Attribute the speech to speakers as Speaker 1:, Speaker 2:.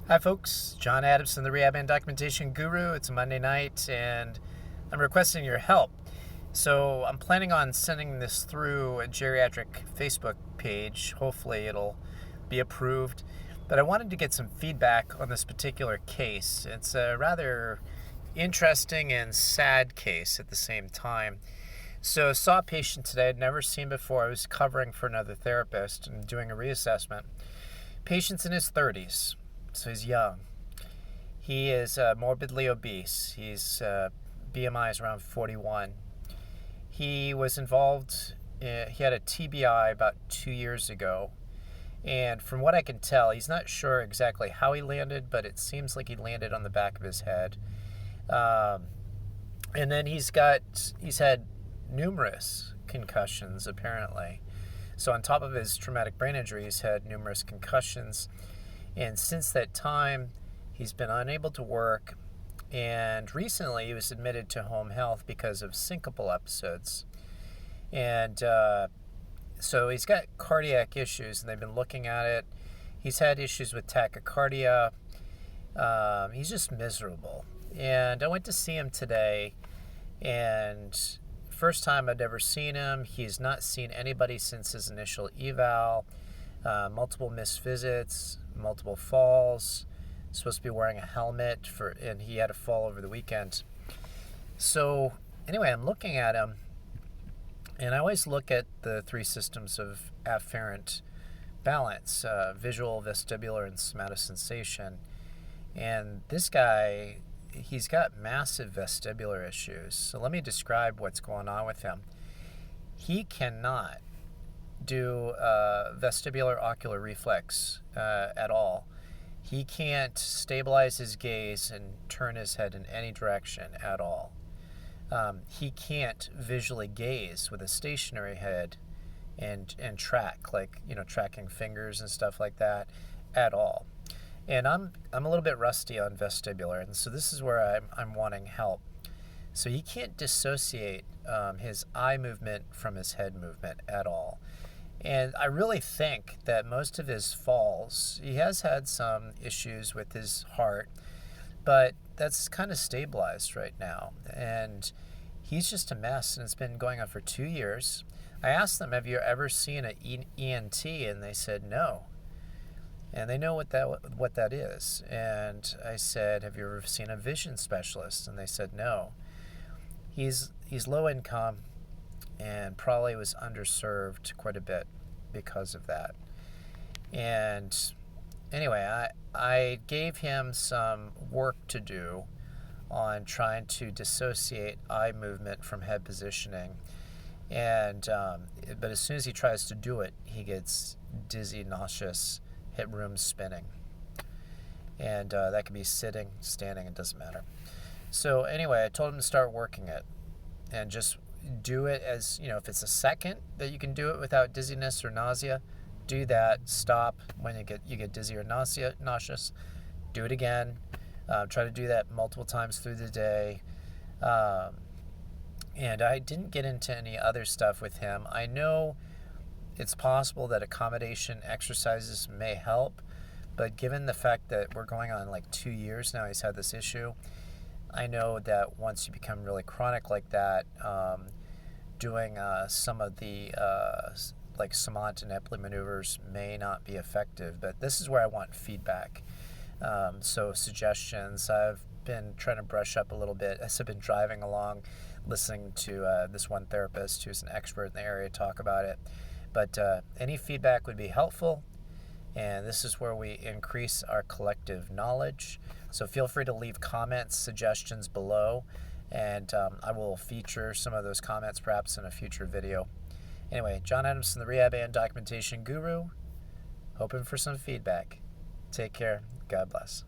Speaker 1: Hi folks, John Adamson, the Rehab and Documentation Guru. It's a Monday night and I'm requesting your help. So I'm planning on sending this through a geriatric Facebook page. Hopefully it'll be approved. But I wanted to get some feedback on this particular case. It's a rather interesting and sad case at the same time. So I saw a patient today I'd never seen before. I was covering for another therapist and doing a reassessment. Patient's in his 30s. So he's young. He is morbidly obese. His BMI is around 41. He was involved, he had a TBI about 2 years ago. And from what I can tell, he's not sure exactly how he landed, but it seems like he landed on the back of his head. And then he's had numerous concussions, apparently. So on top of his traumatic brain injury, he's had numerous concussions. And since that time, he's been unable to work. And recently, he was admitted to home health because of syncopal episodes. And so he's got cardiac issues, and they've been looking at it. He's had issues with tachycardia. He's just miserable. And I went to see him today, and first time I'd ever seen him. He's not seen anybody since his initial eval. Multiple missed visits, multiple falls. Supposed to be wearing a helmet and he had a fall over the weekend. So anyway, I'm looking at him, and I always look at the three systems of afferent balance: visual, vestibular, and somatosensation. And this guy, he's got massive vestibular issues. So let me describe what's going on with him. He cannot do vestibular ocular reflex at all. He can't stabilize his gaze and turn his head in any direction at all. He can't visually gaze with a stationary head and track, like, tracking fingers and stuff like that at all. And I'm a little bit rusty on vestibular, and so this is where I'm wanting help. So he can't dissociate his eye movement from his head movement at all. And I really think that most of his falls, he has had some issues with his heart, but that's kind of stabilized right now. And he's just a mess, and it's been going on for 2 years. I asked them, have you ever seen an ENT? And they said no. And they know what that is. And I said, have you ever seen a vision specialist? And they said no. He's low income and probably was underserved quite a bit because of that. And anyway, I gave him some work to do on trying to dissociate eye movement from head positioning. And but as soon as he tries to do it, he gets dizzy, nauseous, hit rooms spinning. And that could be sitting, standing, it doesn't matter. So anyway, I told him to start working it and just do it as, if it's a second that you can do it without dizziness or nausea, do that. Stop when you get dizzy or nauseous. Do it again. Try to do that multiple times through the day. And I didn't get into any other stuff with him. I know it's possible that accommodation exercises may help, but given the fact that we're going on like 2 years now, he's had this issue, I know that once you become really chronic like that, doing some of the like Samant and Epley maneuvers may not be effective. But this is where I want feedback. So suggestions. I've been trying to brush up a little bit as I've been driving along, listening to this one therapist who's an expert in the area talk about it. But any feedback would be helpful. And this is where we increase our collective knowledge. So feel free to leave comments, suggestions below, and I will feature some of those comments perhaps in a future video. Anyway, John Adamson, the Rehab and Documentation Guru, hoping for some feedback. Take care. God bless.